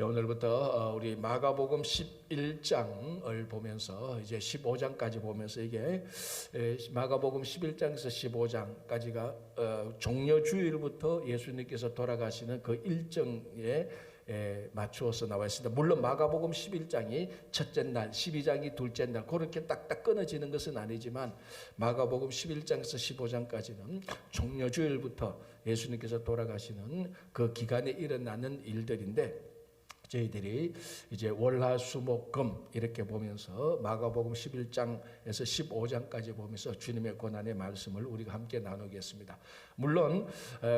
오늘부터 우리 마가복음 11장을 보면서 이제 15장까지 보면서 이게 마가복음 11장에서 15장까지가 종려주일부터 예수님께서 돌아가시는 그 일정에 맞추어서 나와 있습니다. 물론 마가복음 11장이 첫째 날, 12장이 둘째 날 그렇게 딱딱 끊어지는 것은 아니지만 마가복음 11장에서 15장까지는 종려주일부터 예수님께서 돌아가시는 그 기간에 일어나는 일들인데, 저희들이 이제 월화수목금 이렇게 보면서 마가복음 11장에서 15장까지 보면서 주님의 고난의 말씀을 우리가 함께 나누겠습니다. 물론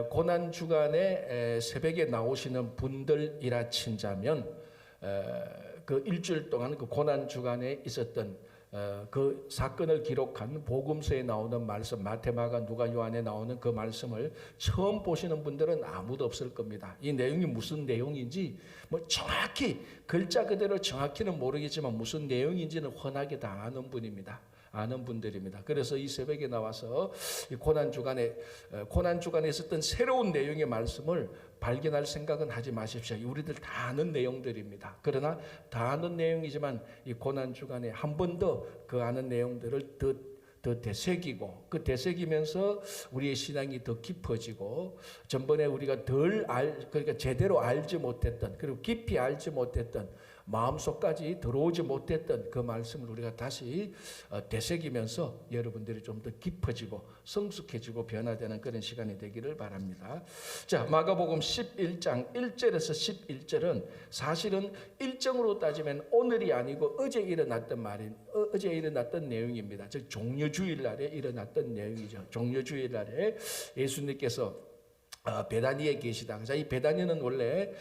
고난 주간에 새벽에 나오시는 분들이라 친자면 그 일주일 동안 그 고난 주간에 있었던 그 사건을 기록한 복음서에 나오는 말씀, 마태, 마가, 누가, 요한에 나오는 그 말씀을 처음 보시는 분들은 아무도 없을 겁니다. 이 내용이 무슨 내용인지 뭐 정확히 글자 그대로 정확히는 모르겠지만 무슨 내용인지는 훤하게 다 아는 분입니다. 아는 분들입니다. 그래서 이 새벽에 나와서 이 고난 주간에 있었던 새로운 내용의 말씀을 발견할 생각은 하지 마십시오. 우리들 다 아는 내용들입니다. 그러나 다 아는 내용이지만 이 고난 주간에 한 번 더 그 아는 내용들을 더 되새기고, 그 되새기면서 우리의 신앙이 더 깊어지고, 전번에 우리가 그러니까 제대로 알지 못했던, 그리고 깊이 알지 못했던, 마음속까지 들어오지 못했던 그 말씀을 우리가 다시 되새기면서 여러분들이 좀 더 깊어지고 성숙해지고 변화되는 그런 시간이 되기를 바랍니다. 자, 마가복음 11장 1절에서 11절은 사실은 일정으로 따지면 오늘이 아니고 어제 일어났던 내용입니다. 즉 종려주일날에 일어났던 내용이죠. 종려주일날에 예수님께서 베다니에 계시다. 이 베다니는 원래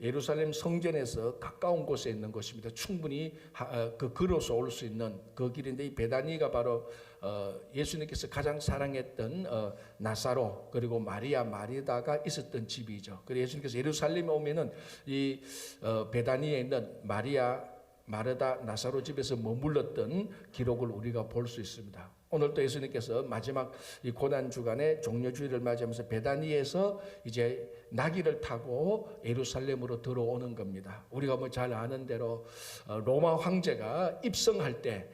예루살렘 성전에서 가까운 곳에 있는 곳입니다. 충분히 걸어서 올 수 있는 그 길인데, 이 베다니가 바로 예수님께서 가장 사랑했던 나사로 그리고 마리아 마르다가 있었던 집이죠. 그래서 예수님께서 예루살렘에 오면은 이 베다니에 있는 마리아 마르다 나사로 집에서 머물렀던 기록을 우리가 볼 수 있습니다. 오늘 또 예수님께서 마지막 이 고난 주간에 종려주일을 맞이하면서 베다니에서 이제 나귀를 타고 예루살렘으로 들어오는 겁니다. 우리가 뭐 잘 아는 대로 로마 황제가 입성할 때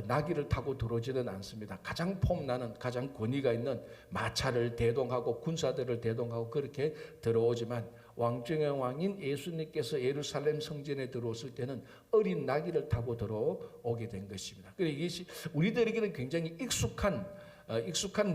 나귀를 타고 들어오지는 않습니다. 가장 폼나는, 가장 권위가 있는 마차를 대동하고 군사들을 대동하고 그렇게 들어오지만, 왕중의 왕인 예수님께서 예루살렘 성전에 들어왔을 때는 어린 나귀를 타고 들어오게 된 것입니다. 그래서 이것이 우리들에게는 굉장히 익숙한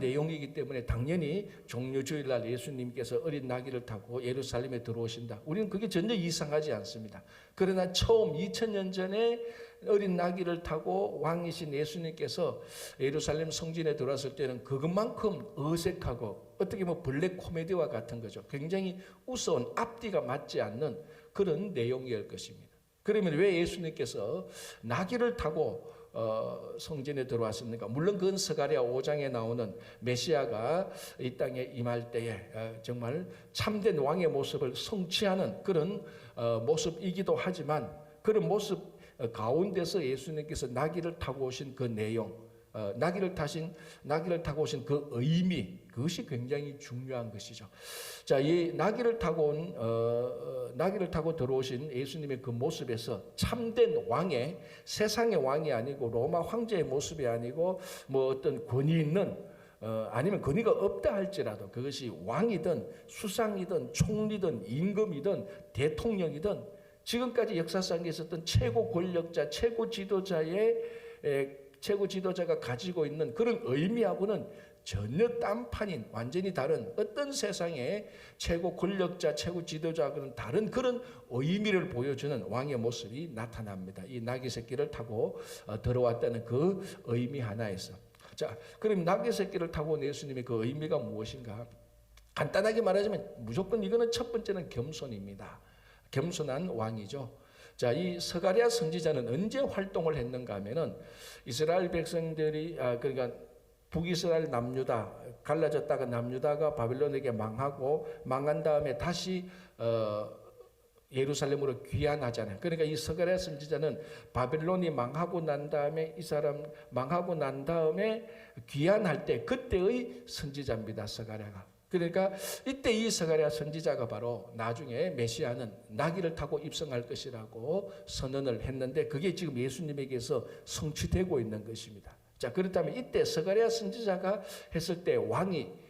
내용이기 때문에 당연히 종려주일날 예수님께서 어린 나귀를 타고 예루살렘에 들어오신다, 우리는 그게 전혀 이상하지 않습니다. 그러나 처음 2000년 전에 어린 나귀를 타고 왕이신 예수님께서 예루살렘 성전에 들어왔을 때는 그것만큼 어색하고 어떻게 보면 블랙 코미디와 같은 거죠. 굉장히 우스운, 앞뒤가 맞지 않는 그런 내용일 것입니다. 그러면 왜 예수님께서 나귀를 타고 성전에 들어왔습니까? 물론 그건 스가랴 5장에 나오는 메시아가 이 땅에 임할 때에 정말 참된 왕의 모습을 성취하는 그런 모습이기도 하지만, 그런 모습 가운데서 예수님께서 나귀를 타고 오신 그 내용, 나귀를 타고 오신 그 의미, 그것이 굉장히 중요한 것이죠. 자, 이 나귀를 타고 들어오신 예수님의 그 모습에서 참된 왕의, 세상의 왕이 아니고 로마 황제의 모습이 아니고 뭐 어떤 권위 있는 아니면 권위가 없다 할지라도 그것이 왕이든 수상이든 총리든 임금이든 대통령이든 지금까지 역사상에 있었던 최고 권력자, 최고 지도자가 가지고 있는 그런 의미하고는 전혀 딴판인, 완전히 다른, 어떤 세상의 최고 권력자, 최고 지도자하고는 다른 그런 의미를 보여주는 왕의 모습이 나타납니다. 이 나귀 새끼를 타고 들어왔다는 그 의미 하나에서. 자, 그럼 나귀 새끼를 타고 온 예수님의 그 의미가 무엇인가? 간단하게 말하자면 무조건 이거는 첫 번째는 겸손입니다. 겸손한 왕이죠. 자, 이 스가랴 선지자는 언제 활동을 했는가 하면은 이스라엘 백성들이 그러니까 북이스라엘 남유다 갈라졌다가 남유다가 바빌론에게 망한 다음에 다시 예루살렘으로 귀환하잖아요. 그러니까 이 스가랴 선지자는 바빌론이 망하고 난 다음에 귀환할 때 그때의 선지자입니다. 스가랴가. 그러니까 이때 이 스가랴 선지자가 바로 나중에 메시아는 나귀를 타고 입성할 것이라고 선언을 했는데 그게 지금 예수님에게서 성취되고 있는 것입니다. 자, 그렇다면 이때 스가랴 선지자가 했을 때 왕이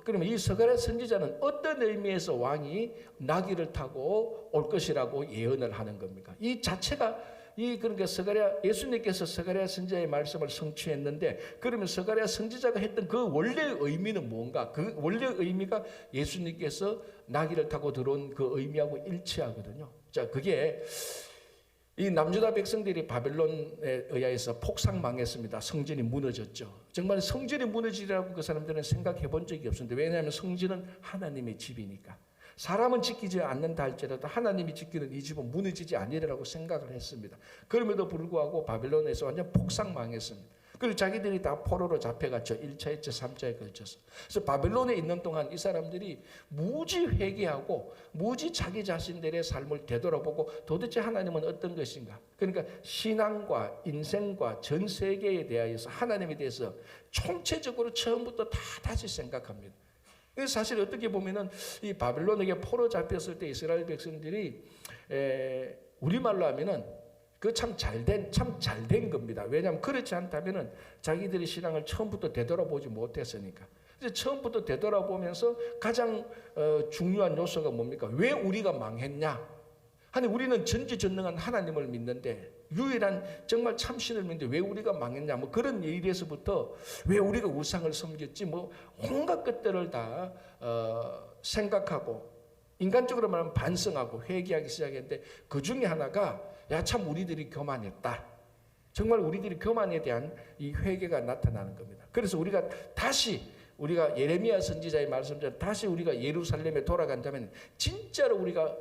그러면 이 스가랴 선지자는 어떤 의미에서 왕이 나귀를 타고 올 것이라고 예언을 하는 겁니까? 이 자체가 그러니까 예수님께서 스가랴 선지자의 말씀을 성취했는데 그러면 스가랴 선지자가 했던 그 원래의 의미는 뭔가? 그 원래의 의미가 예수님께서 나귀를 타고 들어온 그 의미하고 일치하거든요. 자, 그게 이 남유다 백성들이 바벨론에 의해서 폭삭망했습니다. 성전이 무너졌죠. 정말 성전이 무너지리라고 그 사람들은 생각해 본 적이 없었는데 왜냐하면 성전은 하나님의 집이니까. 사람은 지키지 않는다 할지라도 하나님이 지키는 이 집은 무너지지 아니라고 생각을 했습니다. 그럼에도 불구하고 바벨론에서 완전 폭삭망했습니다. 그리고 자기들이 다 포로로 잡혀갔죠. 1차, 2차, 3차에 걸쳐서. 그래서 바벨론에 있는 동안 이 사람들이 무지 회개하고 무지 자기 자신들의 삶을 되돌아보고 도대체 하나님은 어떤 것인가. 그러니까 신앙과 인생과 전 세계에 대하여서 하나님에 대해서 총체적으로 처음부터 다 다시 생각합니다. 사실 어떻게 보면은 이 바벨론에게 포로 잡혔을 때 이스라엘 백성들이 우리말로 하면은 그 참 잘된 겁니다. 왜냐하면 그렇지 않다면은 자기들의 신앙을 처음부터 되돌아보지 못했으니까. 이제 처음부터 되돌아보면서 가장 중요한 요소가 뭡니까? 왜 우리가 망했냐? 아니 우리는 전지전능한 하나님을 믿는데 유일한 정말 참신을 믿는데 왜 우리가 망했냐? 뭐 그런 일에서부터 왜 우리가 우상을 섬겼지? 뭐 온갖 것들을 다 생각하고 인간적으로 말하면 반성하고 회개하기 시작했는데 그 중에 하나가 야 참 우리들이 교만했다. 정말 우리들이 교만에 대한 이 회개가 나타나는 겁니다. 그래서 우리가 예레미야 선지자의 말씀대로 다시 우리가 예루살렘에 돌아간다면 진짜로 우리가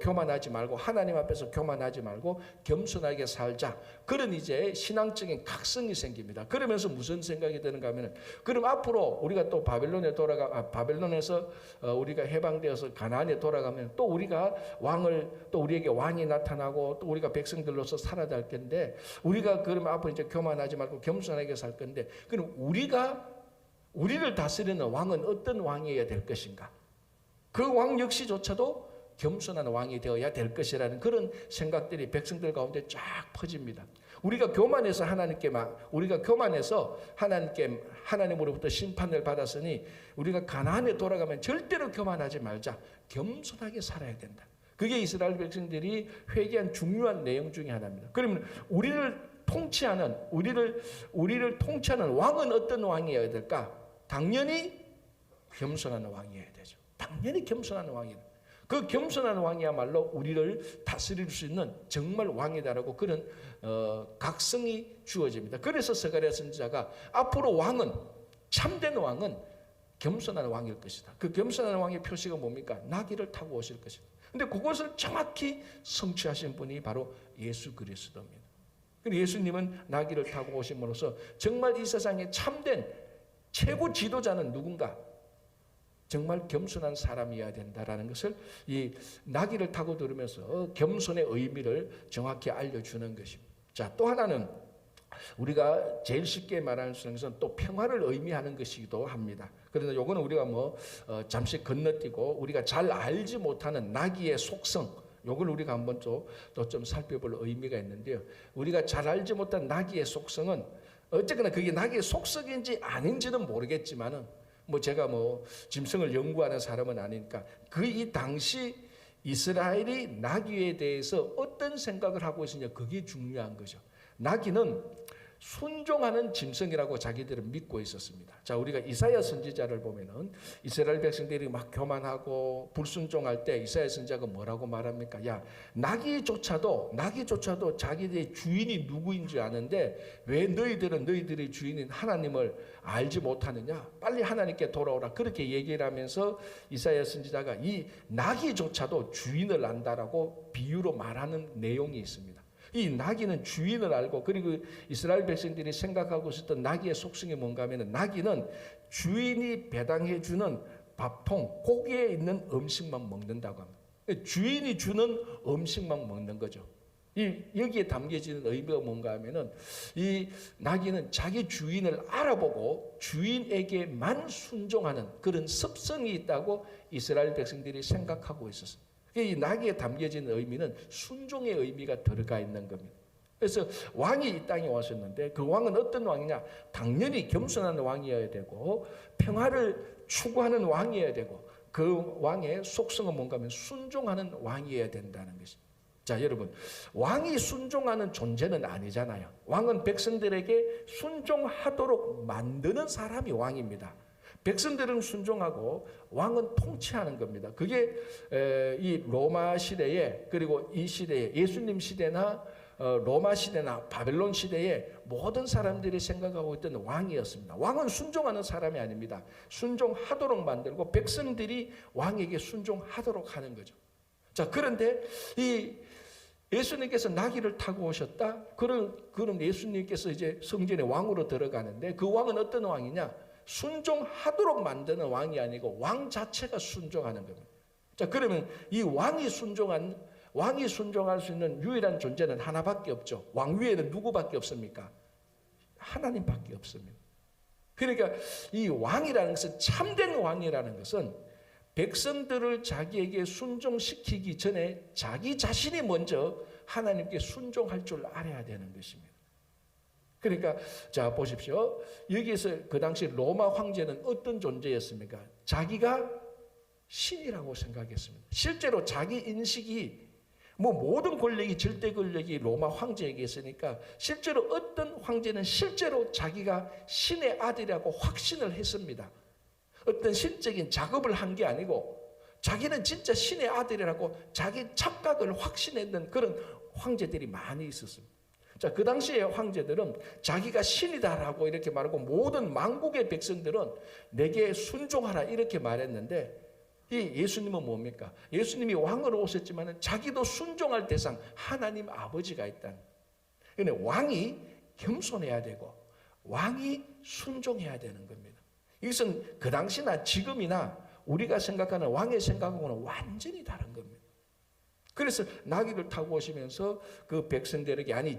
교만하지 말고 하나님 앞에서 교만하지 말고 겸손하게 살자. 그런 이제 신앙적인 각성이 생깁니다. 그러면서 무슨 생각이 드는가 하면은 그럼 앞으로 우리가 또 바벨론에서 우리가 해방되어서 가나안에 돌아가면 또 우리가 우리에게 왕이 나타나고 또 우리가 백성들로서 살아야 될 건데 우리가 그럼 앞으로 이제 교만하지 말고 겸손하게 살 건데 그럼 우리를 다스리는 왕은 어떤 왕이어야 될 것인가? 그 왕 역시조차도 겸손한 왕이 되어야 될 것이라는 그런 생각들이 백성들 가운데 쫙 퍼집니다. 우리가 교만해서 하나님으로부터 심판을 받았으니 우리가 가나안에 돌아가면 절대로 교만하지 말자. 겸손하게 살아야 된다. 그게 이스라엘 백성들이 회개한 중요한 내용 중에 하나입니다. 그러면 우리를 통치하는 왕은 어떤 왕이어야 될까? 당연히 겸손한 왕이어야 되죠. 당연히 겸손한 왕이다. 그 겸손한 왕이야말로 우리를 다스릴 수 있는 정말 왕이다라고 그런 각성이 주어집니다. 그래서 스가랴 선지자가 앞으로 참된 왕은 겸손한 왕일 것이다. 그 겸손한 왕의 표시가 뭡니까? 나귀를 타고 오실 것이다. 근데 그것을 정확히 성취하신 분이 바로 예수 그리스도입니다. 그리고 예수님은 나귀를 타고 오심으로써 정말 이 세상에 참된 최고 지도자는 누군가? 정말 겸손한 사람이어야 된다라는 것을 이 나귀를 타고 들으면서 겸손의 의미를 정확히 알려주는 것입니다. 자, 또 하나는 우리가 제일 쉽게 말하는 것은 또 평화를 의미하는 것이기도 합니다. 그런데 요거는 우리가 잠시 건너뛰고 우리가 잘 알지 못하는 나귀의 속성, 요걸 우리가 한번 또 좀 살펴볼 의미가 있는데요. 우리가 잘 알지 못한 나귀의 속성은 어쨌거나 그게 나귀의 속성인지 아닌지는 모르겠지만은 제가 짐승을 연구하는 사람은 아니니까 이 당시 이스라엘이 나귀에 대해서 어떤 생각을 하고 있었냐 그게 중요한 거죠. 나귀는 순종하는 짐승이라고 자기들은 믿고 있었습니다. 자, 우리가 이사야 선지자를 보면은 이스라엘 백성들이 막 교만하고 불순종할 때 이사야 선지자가 뭐라고 말합니까? 야, 나귀조차도 자기들의 주인이 누구인지 아는데 왜 너희들의 주인인 하나님을 알지 못하느냐? 빨리 하나님께 돌아오라. 그렇게 얘기를 하면서 이사야 선지자가 이 나귀조차도 주인을 안다라고 비유로 말하는 내용이 있습니다. 이 나귀는 주인을 알고 그리고 이스라엘 백성들이 생각하고 있었던 나귀의 속성이 뭔가 하면 나귀는 주인이 배당해 주는 밥통, 고기에 있는 음식만 먹는다고 합니다. 주인이 주는 음식만 먹는 거죠. 여기에 담겨지는 의미가 뭔가 하면은 이 나귀는 자기 주인을 알아보고 주인에게만 순종하는 그런 습성이 있다고 이스라엘 백성들이 생각하고 있었습니다. 이 나귀에 담겨지는 의미는 순종의 의미가 들어가 있는 겁니다. 그래서 왕이 이 땅에 왔었는데 그 왕은 어떤 왕이냐? 당연히 겸손한 왕이어야 되고 평화를 추구하는 왕이어야 되고 그 왕의 속성은 뭔가 하면 순종하는 왕이어야 된다는 것입니다. 자, 여러분, 왕이 순종하는 존재는 아니잖아요. 왕은 백성들에게 순종하도록 만드는 사람이 왕입니다. 백성들은 순종하고 왕은 통치하는 겁니다. 그게 이 로마 시대에 그리고 이 시대에 예수님 시대나 로마 시대나 바벨론 시대에 모든 사람들이 생각하고 있던 왕이었습니다. 왕은 순종하는 사람이 아닙니다. 순종하도록 만들고 백성들이 왕에게 순종하도록 하는 거죠. 자, 그런데 이 예수님께서 나귀를 타고 오셨다. 그럼 예수님께서 이제 성전의 왕으로 들어가는데 그 왕은 어떤 왕이냐? 순종하도록 만드는 왕이 아니고 왕 자체가 순종하는 겁니다. 자, 그러면 이 왕이 순종할 수 있는 유일한 존재는 하나밖에 없죠. 왕 위에는 누구밖에 없습니까? 하나님밖에 없습니다. 그러니까 이 왕이라는 것은 참된 왕이라는 것은 백성들을 자기에게 순종시키기 전에 자기 자신이 먼저 하나님께 순종할 줄 알아야 되는 것입니다. 그러니까 자 보십시오. 여기에서 그 당시 로마 황제는 어떤 존재였습니까? 자기가 신이라고 생각했습니다. 실제로 자기 인식이 모든 권력이 절대 권력이 로마 황제에게 있으니까 실제로 어떤 황제는 실제로 자기가 신의 아들이라고 확신을 했습니다. 어떤 신적인 작업을 한 게 아니고 자기는 진짜 신의 아들이라고 자기 착각을 확신했던 그런 황제들이 많이 있었습니다. 자, 그 당시의 황제들은 자기가 신이다라고 이렇게 말하고 모든 만국의 백성들은 내게 순종하라 이렇게 말했는데 이 예수님은 뭡니까? 예수님이 왕으로 오셨지만 자기도 순종할 대상 하나님 아버지가 있다는. 그런데 왕이 겸손해야 되고 왕이 순종해야 되는 겁니다. 이것은 그 당시나 지금이나 우리가 생각하는 왕의 생각하고는 완전히 다른 겁니다. 그래서 나귀를 타고 오시면서 그 백성들에게 아니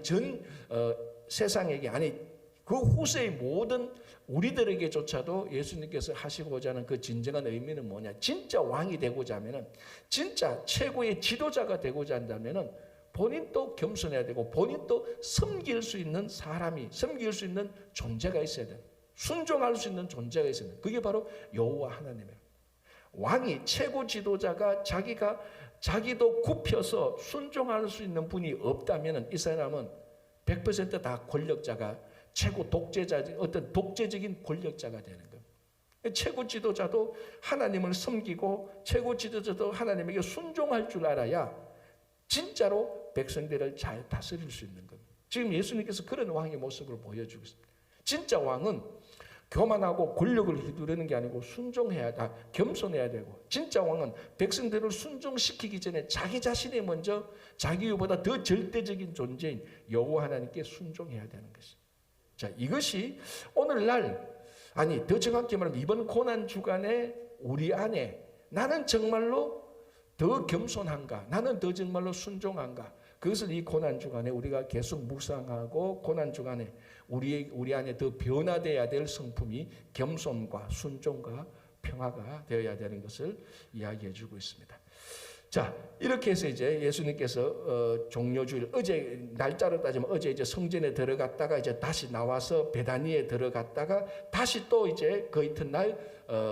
세상에게 아니 그 후세의 모든 우리들에게조차도 예수님께서 하시고자 하는 그 진정한 의미는 뭐냐? 진짜 왕이 되고자 하면은 진짜 최고의 지도자가 되고자 한다면은 본인도 겸손해야 되고 본인도 섬길 수 있는 사람이 섬길 수 있는 존재가 있어야 돼요. 순종할 수 있는 존재가 있어야 돼요. 그게 바로 여호와 하나님이에요. 왕이 최고 지도자가 자기도 굽혀서 순종할 수 있는 분이 없다면 이 사람은 100% 다 권력자가 최고 독재자 어떤 독재적인 권력자가 되는 겁니다. 최고 지도자도 하나님을 섬기고 최고 지도자도 하나님에게 순종할 줄 알아야 진짜로 백성들을 잘 다스릴 수 있는 겁니다. 지금 예수님께서 그런 왕의 모습을 보여주고 있습니다. 진짜 왕은 교만하고 권력을 휘두르는 게 아니고 겸손해야 되고 진짜 왕은 백성들을 순종시키기 전에 자기 자신이 먼저 자기 위보다 더 절대적인 존재인 여호와 하나님께 순종해야 되는 것입니다. 자, 이것이 오늘날 아니 더 정확히 말하면 이번 고난 주간에 우리 안에 나는 정말로 더 겸손한가? 나는 더 정말로 순종한가? 그것을 이 고난 주간에 우리가 계속 묵상하고 고난 주간에 우리 안에 더 변화되어야 될 성품이 겸손과 순종과 평화가 되어야 되는 것을 이야기해 주고 있습니다. 자, 이렇게 해서 이제 예수님께서 종료주일 어제 날짜로 따지면 어제 이제 성전에 들어갔다가 이제 다시 나와서 베다니에 들어갔다가 다시 또 이제 그 이튿날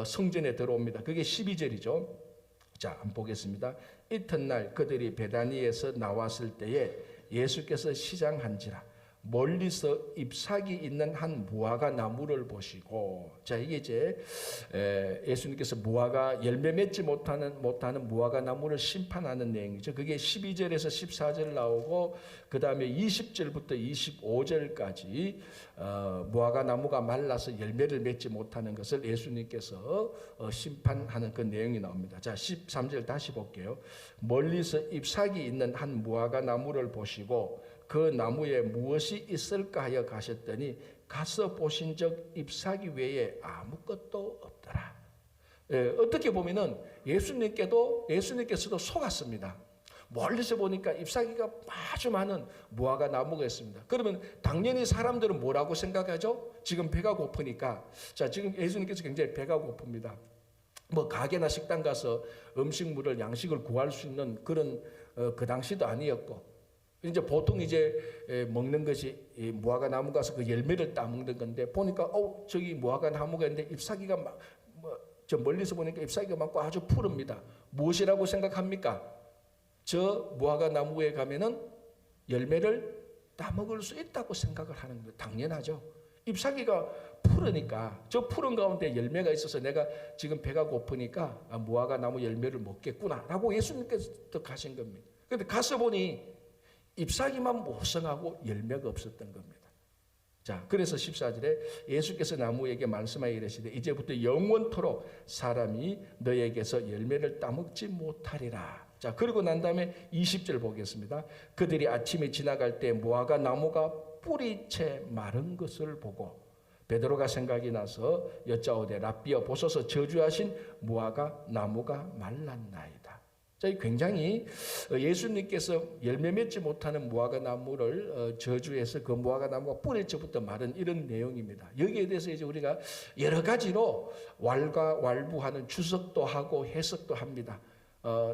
성전에 들어옵니다. 그게 12절이죠. 자, 한번 보겠습니다. 이튿날 그들이 베다니에서 나왔을 때에 예수께서 시장한지라 멀리서 잎사귀 있는 한 무화과 나무를 보시고, 자 이게 이제 예수님께서 무화과 열매 맺지 못하는 무화과 나무를 심판하는 내용이죠. 그게 12절에서 14절 나오고 그 다음에 20절부터 25절까지 무화과 나무가 말라서 열매를 맺지 못하는 것을 예수님께서 심판하는 그 내용이 나옵니다. 자 13절 다시 볼게요. 멀리서 잎사귀 있는 한 무화과 나무를 보시고 그 나무에 무엇이 있을까 하여 가셨더니 가서 보신 적 잎사귀 외에 아무것도 없더라. 어떻게 보면은 예수님께서도 속았습니다. 멀리서 보니까 잎사귀가 아주 많은 무화과 나무가 있습니다. 그러면 당연히 사람들은 뭐라고 생각하죠? 지금 배가 고프니까. 자, 지금 예수님께서 굉장히 배가 고픕니다. 뭐 가게나 식당 가서 음식물을 양식을 구할 수 있는 그런 그 당시도 아니었고, 이제 보통 이제 먹는 것이 무화과 나무 가서 그 열매를 따먹는 건데, 보니까 저기 무화과 나무가 있는데 잎사귀가 막 저 멀리서 보니까 잎사귀가 많고 아주 푸릅니다. 무엇이라고 생각합니까? 저 무화과 나무에 가면은 열매를 따먹을 수 있다고 생각을 하는 거예요. 당연하죠. ip사귀가 푸르니까 저 푸른 가운데 열매가 있어서 내가 지금 배가 고프니까 무화과 나무 열매를 먹겠구나라고 예수님께서 가신 겁니다. 그런데 가서 보니 잎사귀만 모성하고 열매가 없었던 겁니다. 자, 그래서 14절에 예수께서 나무에게 말씀하여 이르시되 이제부터 영원토록 사람이 너에게서 열매를 따먹지 못하리라. 자, 그리고 난 다음에 20절 보겠습니다. 그들이 아침에 지나갈 때 무화과 나무가 뿌리채 마른 것을 보고 베드로가 생각이 나서 여짜오되 랍비여 보소서 저주하신 무화과 나무가 말랐나이다. 자, 굉장히 예수님께서 열매 맺지 못하는 무화과 나무를 저주해서 그 무화과 나무가 뿌리채부터 마른 이런 내용입니다. 여기에 대해서 이제 우리가 여러 가지로 왈가왈부하는 추석도 하고 해석도 합니다.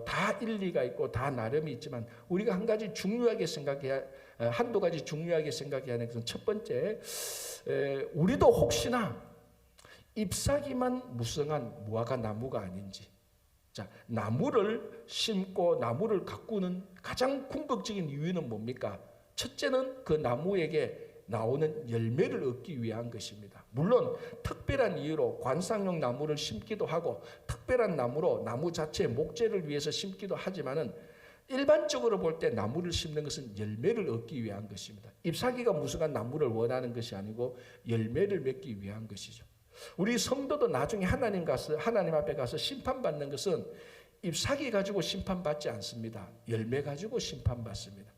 다 일리가 있고 다 나름이 있지만 우리가 한두 가지 중요하게 생각해야 하는 것은 첫 번째, 우리도 혹시나 잎사귀만 무성한 무화과 나무가 아닌지. 자, 나무를 심고 나무를 가꾸는 가장 궁극적인 이유는 뭡니까? 첫째는 그 나무에게 나오는 열매를 얻기 위한 것입니다. 물론 특별한 이유로 관상용 나무를 심기도 하고 특별한 나무로 나무 자체의 목재를 위해서 심기도 하지만은 일반적으로 볼 때 나무를 심는 것은 열매를 얻기 위한 것입니다. 잎사귀가 무성한 나무를 원하는 것이 아니고 열매를 맺기 위한 것이죠. 우리 성도도 나중에 하나님 앞에 가서 심판받는 것은 잎사귀 가지고 심판받지 않습니다. 열매 가지고 심판받습니다.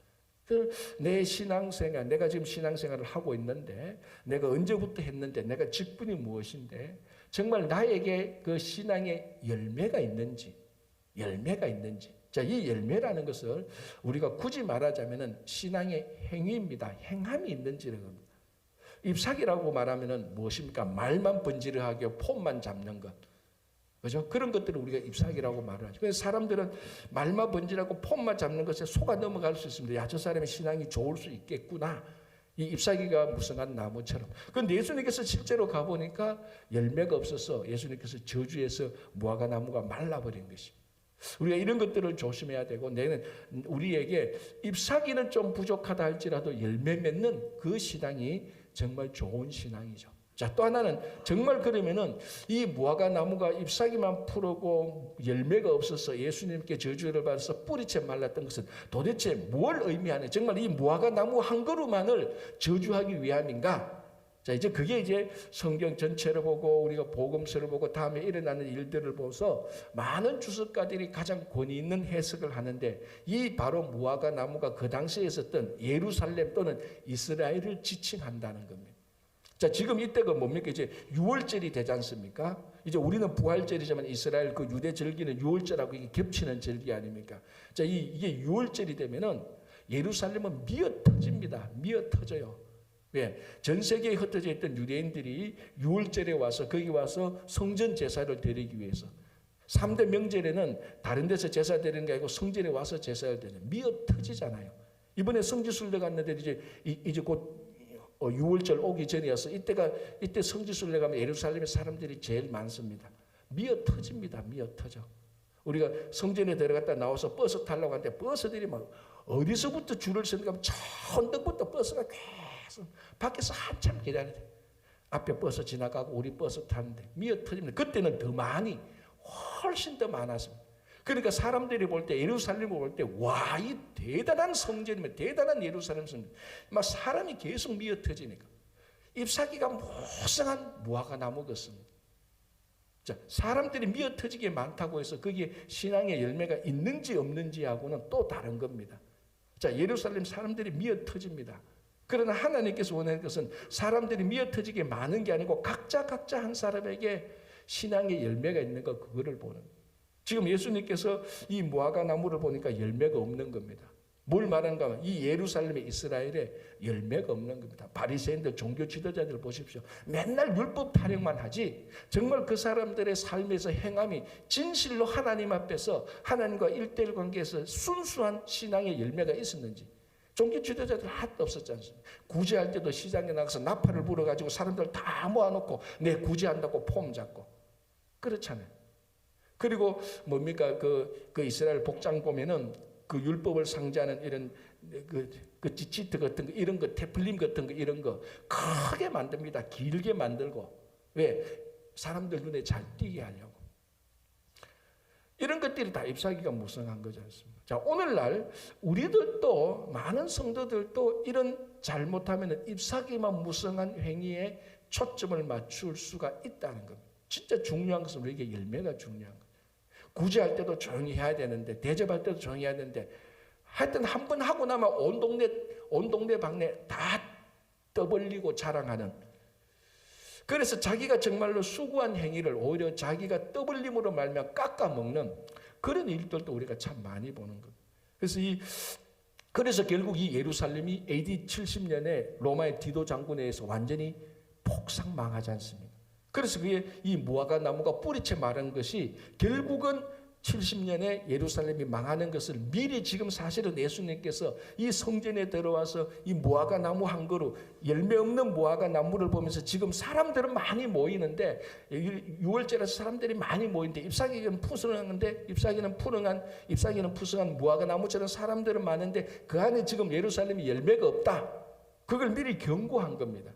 내 신앙생활, 내가 지금 신앙생활을 하고 있는데 내가 언제부터 했는데 내가 직분이 무엇인데 정말 나에게 그 신앙의 열매가 있는지 자, 이 열매라는 것을 우리가 굳이 말하자면 신앙의 행위입니다. 행함이 있는지라는 겁니다. 잎사귀라고 말하면 무엇입니까? 말만 번지르하게 폼만 잡는 것. 그죠? 그런 것들을 우리가 잎사귀라고 말을 하죠. 그래서 사람들은 말만 번지르하고 폼만 잡는 것에 속아 넘어갈 수 있습니다. 야, 저 사람의 신앙이 좋을 수 있겠구나. 이 잎사귀가 무성한 나무처럼. 그런데 예수님께서 실제로 가보니까 열매가 없어서 예수님께서 저주해서 무화과 나무가 말라버린 것입니다. 우리가 이런 것들을 조심해야 되고, 우리에게 잎사귀는 좀 부족하다 할지라도 열매 맺는 그 신앙이 정말 좋은 신앙이죠. 자, 또 하나는 정말 그러면은 이 무화과 나무가 잎사귀만 푸르고 열매가 없어서 예수님께 저주를 받아서 뿌리채 말랐던 것은 도대체 뭘 의미하는, 정말 이 무화과 나무 한 그루만을 저주하기 위함인가? 자, 이제 그게 이제 성경 전체를 보고 우리가 복음서를 보고 다음에 일어나는 일들을 보면서 많은 주석가들이 가장 권위 있는 해석을 하는데, 이 바로 무화과 나무가 그 당시에 있었던 예루살렘 또는 이스라엘을 지칭한다는 겁니다. 자, 지금 이때가 뭡니까? 이제 유월절이 되지 않습니까? 이제 우리는 부활절이지만 이스라엘 그 유대 절기는 유월절하고 이게 겹치는 절기 아닙니까? 자, 이게 유월절이 되면은 예루살렘은 미어 터집니다. 미어 터져요. 왜? 전 세계에 흩어져 있던 유대인들이 유월절에 와서 거기 와서 성전 제사를 드리기 위해서 3대 명절에는 다른 데서 제사 드리는 게 아니고 성전에 와서 제사를 드리는, 미어 터지잖아요. 이번에 성지순례 갔는데 이제 곧 유월절 오기 전이어서 이때 성지순례 가면 예루살렘에 사람들이 제일 많습니다. 미어 터집니다. 미어 터져. 우리가 성전에 들어갔다 나와서 버스 타려고 하는데 버스들이 막 어디서부터 줄을 서는가 하면 저 언덕부터 버스가 계속 밖에서 한참 기다려야 돼. 앞에 버스 지나가고 우리 버스 타는데 미어 터집니다. 그때는 더 많이, 훨씬 더 많았습니다. 그러니까 사람들이 볼 때, 예루살렘을 볼 때, 와, 이 대단한 성전이면 대단한 예루살렘 성전, 막 사람이 계속 미어 터지니까 잎사귀가 모성한 무화과 나무 같습니다. 자, 사람들이 미어 터지게 많다고 해서 거기에 신앙의 열매가 있는지 없는지 하고는 또 다른 겁니다. 자, 예루살렘 사람들이 미어 터집니다. 그러나 하나님께서 원하는 것은 사람들이 미어 터지게 많은 게 아니고 각자 한 사람에게 신앙의 열매가 있는 것, 그거를 보는 거예요. 지금 예수님께서 이 무화과 나무를 보니까 열매가 없는 겁니다. 뭘 말하는가 하면 이 예루살렘의 이스라엘에 열매가 없는 겁니다. 바리새인들, 종교 지도자들 보십시오. 맨날 율법 타령만 하지 정말 그 사람들의 삶에서 행함이 진실로 하나님 앞에서 하나님과 일대일 관계에서 순수한 신앙의 열매가 있었는지 종교 지도자들 하나도 없었지 않습니까? 구제할 때도 시장에 나가서 나팔을 불어가지고 사람들 다 모아놓고 내 구제한다고 폼 잡고 그렇잖아요. 그리고 뭡니까 그 이스라엘 복장 보면은 그 율법을 상징하는 이런 그 지치트 같은 거 이런 거 테플림 같은 거 이런 거 크게 만듭니다. 길게 만들고 왜 사람들 눈에 잘 띄게 하려고. 이런 것들이 다 잎사귀가 무성한 거지 않습니까? 자, 오늘날 우리들도 많은 성도들도 이런 잘못하면 잎사귀만 무성한 행위에 초점을 맞출 수가 있다는 겁니다. 진짜 중요한 것은 우리에게 열매가 중요한 거예요. 구제할 때도 조용히 해야 되는데 대접할 때도 조용히 해야 되는데 하여튼 한 번 하고 나면 온 동네 방네 다 떠벌리고 자랑하는, 그래서 자기가 정말로 수고한 행위를 오히려 자기가 떠벌림으로 말미암아 깎아먹는 그런 일들도 우리가 참 많이 보는 거예요. 그래서 결국 이 예루살렘이 AD 70년에 로마의 디도 장군에 의해서 완전히 폭삭망하지 않습니까? 그래서 그게 이 무화과 나무가 뿌리채 마른 것이 결국은 70년에 예루살렘이 망하는 것을 미리 지금 사실은 예수님께서 이 성전에 들어와서 이 무화과 나무 한 그루 열매 없는 무화과 나무를 보면서 지금 사람들은 많이 모이는데 6월절에서 사람들이 많이 모이는데 잎사귀는 푸성한데 잎사귀는 푸성한 무화과 나무처럼 사람들은 많은데 그 안에 지금 예루살렘이 열매가 없다. 그걸 미리 경고한 겁니다.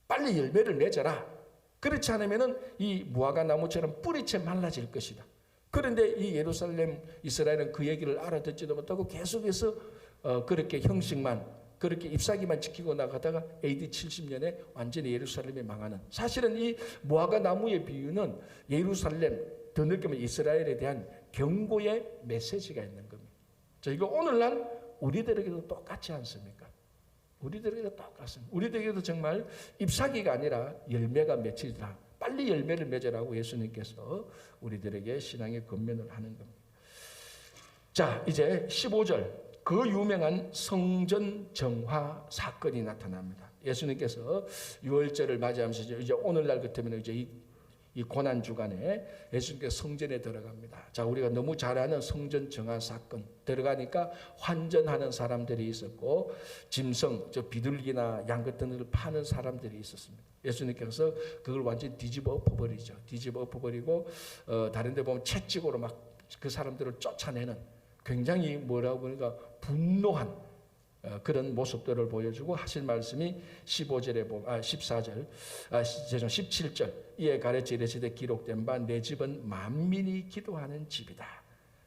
빨리 열매를 맺어라. 그렇지 않으면 이 무화과 나무처럼 뿌리채 말라질 것이다. 그런데 이 예루살렘 이스라엘은 그 얘기를 알아듣지도 못하고 계속해서 그렇게 형식만 그렇게 잎사귀만 지키고 나가다가 AD 70년에 완전히 예루살렘이 망하는, 사실은 이 무화과 나무의 비유는 예루살렘, 더 넓게면 이스라엘에 대한 경고의 메시지가 있는 겁니다. 자, 이거 오늘날 우리들에게도 똑같지 않습니까? 우리들에게도 똑같습니다. 우리들에게도 정말 잎사귀가 아니라 열매가 맺히라. 빨리 열매를 맺으라고 예수님께서 우리들에게 신앙의 권면을 하는 겁니다. 자, 이제 15절 그 유명한 성전 정화 사건이 나타납니다. 예수님께서 유월절을 맞이하면서 이제 오늘날 같으면 이제 이 고난 주간에 예수님께서 성전에 들어갑니다. 자, 우리가 너무 잘 아는 성전 정화 사건 들어가니까 환전하는 사람들이 있었고 짐승, 저 비둘기나 양 같은 것을 파는 사람들이 있었습니다. 예수님께서 그걸 완전히 뒤집어 엎어버리죠. 뒤집어 엎어버리고 다른 데 보면 채찍으로 막 그 사람들을 쫓아내는 굉장히 뭐라고 그러니까 분노한 그런 모습들을 보여주고 하실 말씀이 14절, 17절 이에 가르쳐 이르시되 기록된 바 내 집은 만민이 기도하는 집이다.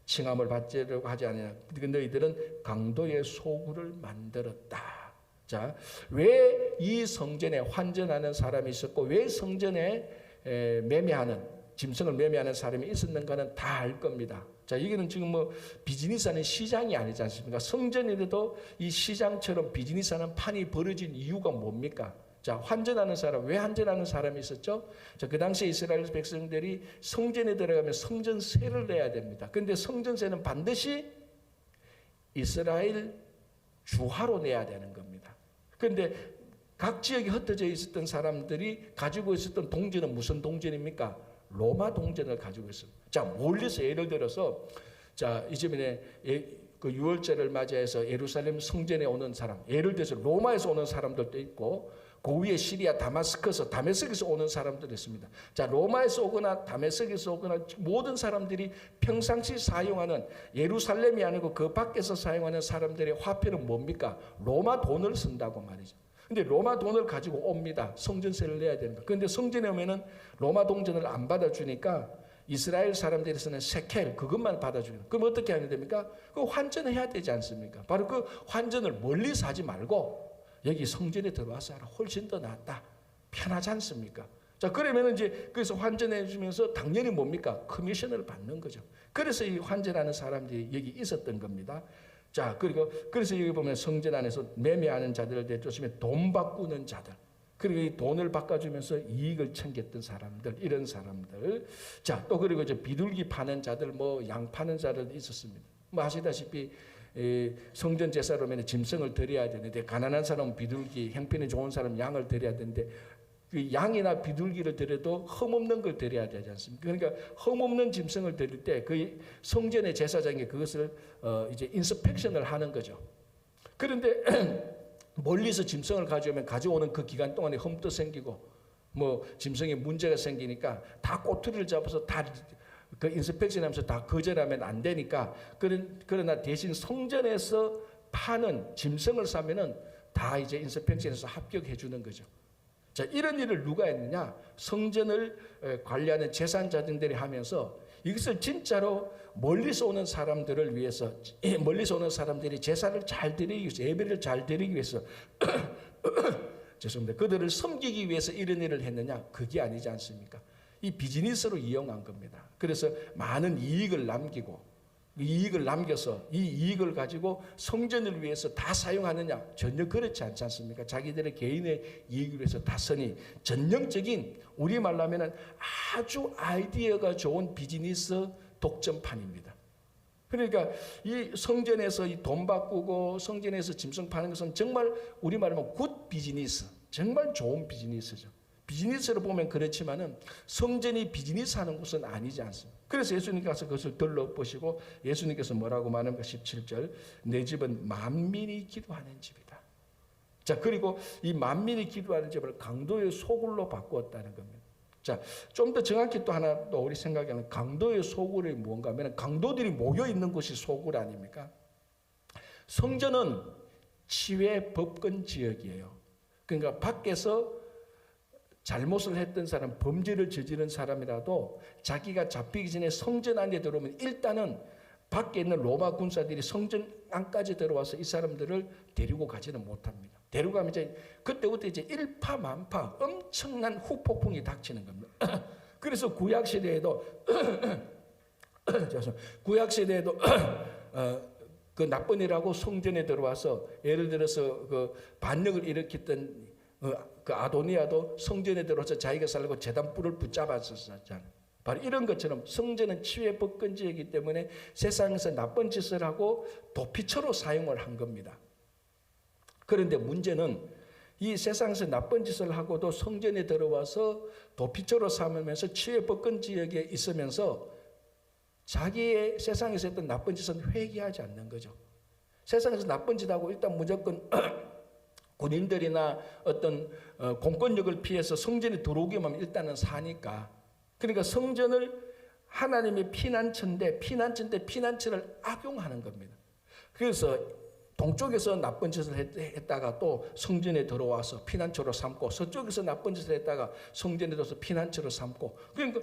칭함을 받으려고 하지 아니하냐. 너희들은 강도의 소굴을 만들었다. 자, 왜 이 성전에 환전하는 사람이 있었고 왜 성전에 매매하는 짐승을 매매하는 사람이 있었는가는 다 알 겁니다. 자, 여기는 지금 뭐 비즈니스하는 시장이 아니지 않습니까? 성전이라도 이 시장처럼 비즈니스하는 판이 벌어진 이유가 뭡니까? 자, 환전하는 사람, 왜 환전하는 사람이 있었죠? 자, 그 당시에 이스라엘 백성들이 성전에 들어가면 성전세를 내야 됩니다. 그런데 성전세는 반드시 이스라엘 주화로 내야 되는 겁니다. 그런데 각 지역에 흩어져 있었던 사람들이 가지고 있었던 동전은 무슨 동전입니까? 로마 동전을 가지고 있습니다. 자, 멀리서 예를 들어서 자, 이즈음에 그 유월절을 맞이해서 예루살렘 성전에 오는 사람, 예를 들어서 로마에서 오는 사람들도 있고 그 위에 시리아 다메섹에서 오는 사람들이 있습니다. 자, 로마에서 오거나 다메섹에서 오거나 모든 사람들이 평상시 사용하는 그예루살렘이 아니고 그 밖에서 사용하는 사람들의 화폐는 뭡니까? 로마 돈을 쓴다고 말이죠. 근데 로마 돈을 가지고 옵니다. 성전세를 내야 되는 거. 그런데 성전에 오면은 로마 동전을 안 받아주니까 이스라엘 사람들에서는 세켈 그것만 받아주는. 그럼 어떻게 하면 됩니까? 그 환전해야 되지 않습니까? 바로 그 환전을 멀리서 하지 말고 여기 성전에 들어와서 하라. 훨씬 더 낫다. 편하지 않습니까? 자, 그러면 이제 그래서 환전해 주면서 당연히 뭡니까? 커미션을 받는 거죠. 그래서 이 환전하는 사람들이 여기 있었던 겁니다. 자, 그래서 여기 보면 성전 안에서 매매하는 자들을 내쫓으면 돈 바꾸는 자들. 그리고 이 돈을 바꿔주면서 이익을 챙겼던 사람들, 이런 사람들. 자, 또 그리고 이제 비둘기 파는 자들, 뭐 양 파는 자들 있었습니다. 뭐 아시다시피 성전 제사로 하면 짐승을 드려야 되는데, 가난한 사람은 비둘기, 형편이 좋은 사람은 양을 드려야 되는데, 그 양이나 비둘기를 드려도 흠없는 걸 드려야 되지 않습니까? 그러니까 흠없는 짐승을 드릴 때 그 성전의 제사장이 그것을 이제 인스펙션을 하는 거죠. 그런데 멀리서 짐승을 가져오면 가져오는 그 기간 동안에 흠도 생기고 뭐 짐승에 문제가 생기니까 다 꼬투리를 잡아서 다 그 인스펙션 하면서 다 거절하면 안 되니까, 그러나 대신 성전에서 파는 짐승을 사면은 다 이제 인스펙션에서 합격해 주는 거죠. 자, 이런 일을 누가 했느냐? 성전을 관리하는 제사장들이 하면서 이것을 진짜로 멀리서 오는 사람들을 위해서, 멀리서 오는 사람들이 제사를 잘 드리기 위해서, 예배를 잘 드리기 위해서 죄송합니다. 그들을 섬기기 위해서 이런 일을 했느냐? 그게 아니지 않습니까? 이 비즈니스로 이용한 겁니다. 그래서 많은 이익을 남기고, 이익을 남겨서 이 이익을 가지고 성전을 위해서 다 사용하느냐? 전혀 그렇지 않지 않습니까? 자기들의 개인의 이익을 위해서 다 쓰니 전형적인, 우리말로 하면 아주 아이디어가 좋은 비즈니스 독점판입니다. 그러니까 이 성전에서 이 돈 바꾸고 성전에서 짐승 파는 것은 정말 우리말로 하면 굿 비즈니스, 정말 좋은 비즈니스죠. 비즈니스로 보면 그렇지만은 성전이 비즈니스 하는 곳은 아니지 않습니다. 그래서 예수님께서 그것을 들러보시고 예수님께서 뭐라고 말합니까? 17절, 내 집은 만민이 기도하는 집이다. 자, 그리고 이 만민이 기도하는 집을 강도의 소굴로 바꾸었다는 겁니다. 자, 좀 더 정확히 또 하나 또 우리 생각하는 강도의 소굴이 뭔가 하면, 강도들이 모여 있는 곳이 소굴 아닙니까? 성전은 치외 법권 지역이에요. 그러니까 밖에서 잘못을 했던 사람, 범죄를 저지른 사람이라도 자기가 잡히기 전에 성전 안에 들어오면 일단은 밖에 있는 로마 군사들이 성전 안까지 들어와서 이 사람들을 데리고 가지는 못합니다. 데리고 가면 이제 그때부터 이제 일파만파 엄청난 후폭풍이 닥치는 겁니다. 그래서 구약 시대에도 그 나쁜 일하고 성전에 들어와서 예를 들어서 그 반역을 일으켰던 그 아도니아도 성전에 들어와서 자기가 살고 제단불을 붙잡았었잖아요. 바로 이런 것처럼 성전은 치외 법권지이기 때문에 세상에서 나쁜 짓을 하고 도피처로 사용을 한 겁니다. 그런데 문제는 이 세상에서 나쁜 짓을 하고도 성전에 들어와서 도피처로 삼으면서 치외 법권지역에 있으면서 자기의 세상에서 했던 나쁜 짓은 회개하지 않는 거죠. 세상에서 나쁜 짓하고 일단 무조건 군인들이나 어떤 공권력을 피해서 성전에 들어오기만 하면 일단은 사니까, 그러니까 성전을 하나님의 피난처인데 피난처를 악용하는 겁니다. 그래서 동쪽에서 나쁜 짓을 했다가 또 성전에 들어와서 피난처로 삼고, 서쪽에서 나쁜 짓을 했다가 성전에 들어서 피난처로 삼고, 그러니까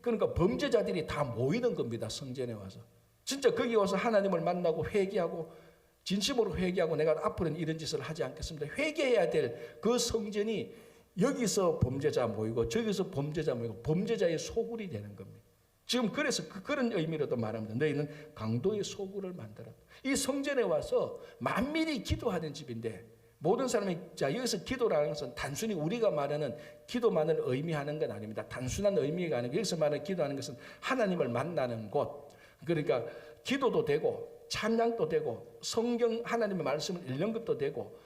그러니까 범죄자들이 다 모이는 겁니다. 성전에 와서 진짜 거기 와서 하나님을 만나고 회개하고 진심으로 회개하고 내가 앞으로는 이런 짓을 하지 않겠습니다. 회개해야 될 그 성전이 여기서 범죄자 모이고 저기서 범죄자 모이고 범죄자의 소굴이 되는 겁니다. 지금 그래서 그런 의미로도 말합니다. 너희는 강도의 소굴을 만들었다. 이 성전에 와서 만민이 기도하는 집인데, 모든 사람이, 자, 여기서 기도라는 것은 단순히 우리가 말하는 기도만을 의미하는 건 아닙니다. 단순한 의미가 아니고 여기서 말하는 기도하는 것은 하나님을 만나는 곳, 그러니까 기도도 되고 찬양도 되고 성경 하나님의 말씀을 읽는 것도 되고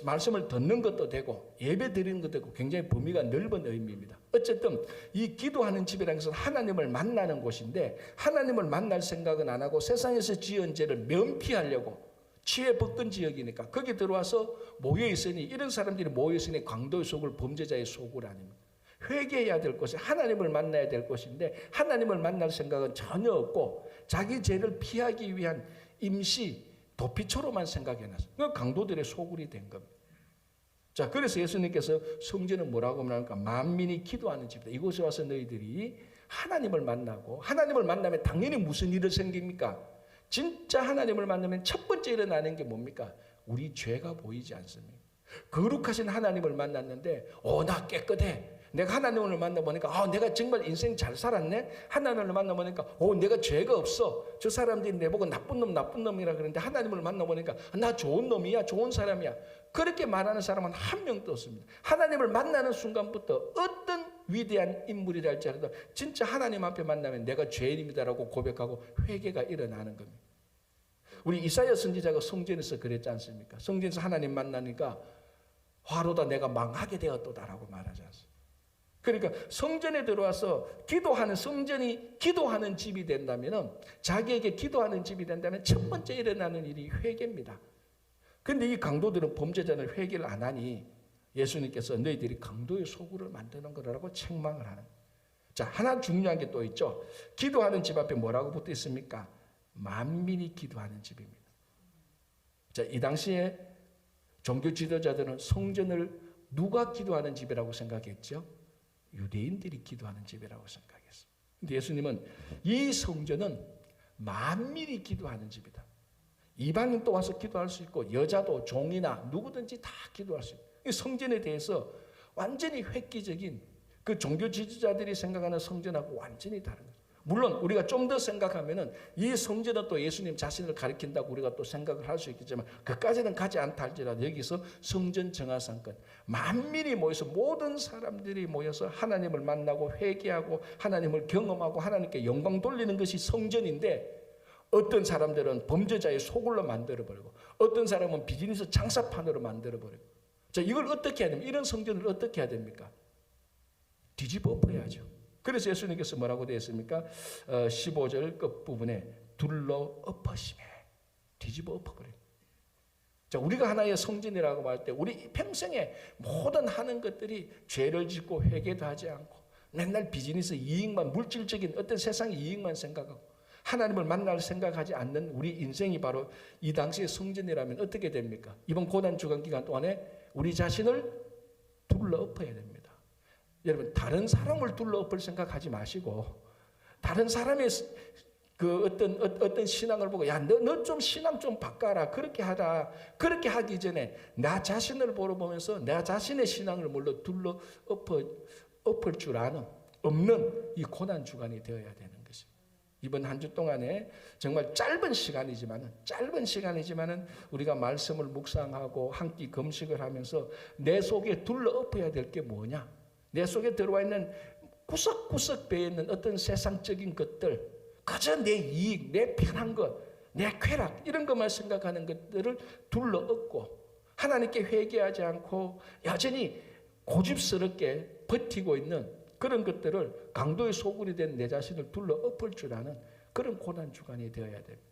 말씀을 듣는 것도 되고 예배 드리는 것도 되고 굉장히 범위가 넓은 의미입니다. 어쨌든 이 기도하는 집이라는 것은 하나님을 만나는 곳인데, 하나님을 만날 생각은 안 하고 세상에서 지은 죄를 면피하려고, 치외 법권 지역이니까 거기 들어와서 모여 있으니, 이런 사람들이 모여 있으니 강도의 소굴, 범죄자의 소굴 아닙니다. 회개해야 될 곳이 하나님을 만나야 될 곳인데 하나님을 만날 생각은 전혀 없고 자기 죄를 피하기 위한 임시 도피처로만 생각해놨어요. 그 강도들의 소굴이 된 겁니다. 자, 그래서 예수님께서 성전은 뭐라고 말합니까? 만민이 기도하는 집이다. 이곳에 와서 너희들이 하나님을 만나고, 하나님을 만나면 당연히 무슨 일이 생깁니까? 진짜 하나님을 만나면 첫 번째 일어나는 게 뭡니까? 우리 죄가 보이지 않습니까? 거룩하신 하나님을 만났는데 나 깨끗해. 내가 하나님을 만나보니까 내가 정말 인생 잘 살았네. 하나님을 만나보니까 내가 죄가 없어. 저 사람들이 내보고 나쁜 놈이라 그러는데 하나님을 만나보니까 나 좋은 놈이야, 좋은 사람이야. 그렇게 말하는 사람은 한 명도 없습니다. 하나님을 만나는 순간부터 어떤 위대한 인물이라 할지라도 진짜 하나님 앞에 만나면 내가 죄인입니다라고 고백하고 회개가 일어나는 겁니다. 우리 이사야 선지자가 성전에서 그랬지 않습니까? 성전에서 하나님 만나니까 화로다 내가 망하게 되었도다라고 말하지 않습니까? 그러니까 성전에 들어와서 기도하는, 성전이 기도하는 집이 된다면, 자기에게 기도하는 집이 된다면 첫 번째 일어나는 일이 회개입니다. 그런데 이 강도들은 범죄자는 회개를 안 하니 예수님께서 너희들이 강도의 소굴을 만드는 거라고 책망을 하는 거예요. 자, 하나 중요한 게 또 있죠. 기도하는 집 앞에 뭐라고 붙어 있습니까? 만민이 기도하는 집입니다. 자, 이 당시에 종교 지도자들은 성전을 누가 기도하는 집이라고 생각했죠? 유대인들이 기도하는 집이라고 생각했어요. 근데 예수님은 이 성전은 만민이 기도하는 집이다. 이방인도 와서 기도할 수 있고 여자도 종이나 누구든지 다 기도할 수 있고, 이 성전에 대해서 완전히 획기적인 그 종교 지도자들이 생각하는 성전하고 완전히 다른 거죠. 물론 우리가 좀 더 생각하면은 이 성전은 또 예수님 자신을 가리킨다고 우리가 또 생각을 할 수 있겠지만 그까지는 가지 않다 할지라도 여기서 성전 정화상권, 만민이 모여서 모든 사람들이 모여서 하나님을 만나고 회개하고 하나님을 경험하고 하나님께 영광 돌리는 것이 성전인데, 어떤 사람들은 범죄자의 소굴로 만들어버리고 어떤 사람은 비즈니스 장사판으로 만들어버리고, 자, 이걸 어떻게 해야 됩니까? 이런 성전을 어떻게 해야 됩니까? 뒤집어 엎어야죠. 그래서 예수님께서 뭐라고 되어 있습니까? 15절 끝부분에 둘러 엎으시매, 뒤집어 엎어버려요. 자, 우리가 하나의 성전이라고 할 때 우리 평생에 모든 하는 것들이 죄를 짓고 회개도 하지 않고 맨날 비즈니스 이익만, 물질적인 어떤 세상의 이익만 생각하고 하나님을 만날 생각하지 않는 우리 인생이 바로 이 당시의 성전이라면 어떻게 됩니까? 이번 고난 주간 기간 동안에 우리 자신을 둘러 엎어야 됩니다. 여러분, 다른 사람을 둘러 엎을 생각하지 마시고 다른 사람의 그 어떤 신앙을 보고 야, 너 좀 신앙 좀 바꿔라, 그렇게 하라, 그렇게 하기 전에 나 자신을 보면서 내 자신의 신앙을 물론 둘러 엎을 줄 아는 없는 이 고난 주간이 되어야 되는 것입니다. 이번 한 주 동안에 정말 짧은 시간이지만은 우리가 말씀을 묵상하고 한 끼 금식을 하면서 내 속에 둘러 엎어야 될 게 뭐냐? 내 속에 들어와 있는 구석구석 배에 있는 어떤 세상적인 것들, 그저 내 이익, 내 편한 것, 내 쾌락, 이런 것만 생각하는 것들을 둘러 엎고 하나님께 회개하지 않고 여전히 고집스럽게 버티고 있는 그런 것들을 강도의 소굴이 된 내 자신을 둘러 엎을 줄 아는 그런 고난 주간이 되어야 됩니다.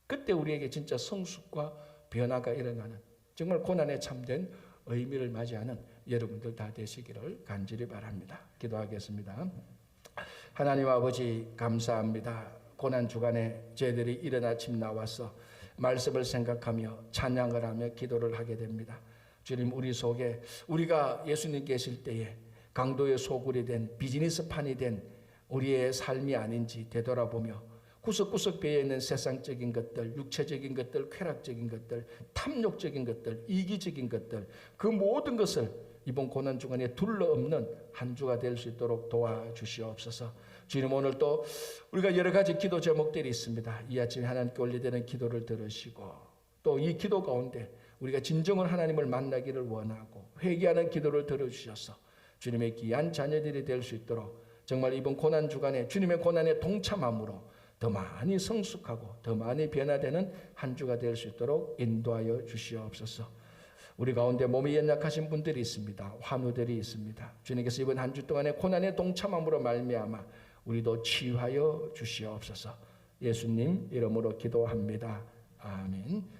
그때 우리에게 진짜 성숙과 변화가 일어나는, 정말 고난에 참된 의미를 맞이하는 여러분들 다 되시기를 간절히 바랍니다. 기도하겠습니다. 하나님 아버지, 감사합니다. 고난 주간에 저희들이 이른 아침 나와서 말씀을 생각하며 찬양을 하며 기도를 하게 됩니다. 주님, 우리 속에 우리가 예수님 계실 때에 강도의 소굴이 된, 비즈니스판이 된 우리의 삶이 아닌지 되돌아보며 구석구석 배에 있는 세상적인 것들, 육체적인 것들, 쾌락적인 것들, 탐욕적인 것들, 이기적인 것들, 그 모든 것을 이번 고난 주간에 둘러엎는 한 주가 될 수 있도록 도와주시옵소서. 주님, 오늘 또 우리가 여러 가지 기도 제목들이 있습니다. 이 아침에 하나님께 올리되는 기도를 들으시고 또 이 기도 가운데 우리가 진정한 하나님을 만나기를 원하고 회개하는 기도를 들어주셔서 주님의 귀한 자녀들이 될 수 있도록 정말 이번 고난 주간에 주님의 고난에 동참함으로 더 많이 성숙하고 더 많이 변화되는 한 주가 될 수 있도록 인도하여 주시옵소서. 우리 가운데 몸이 연약하신 분들이 있습니다. 환우들이 있습니다. 주님께서 이번 한 주 동안에 고난에 동참함으로 말미암아 우리도 치유하여 주시옵소서. 예수님 이름으로 기도합니다. 아멘.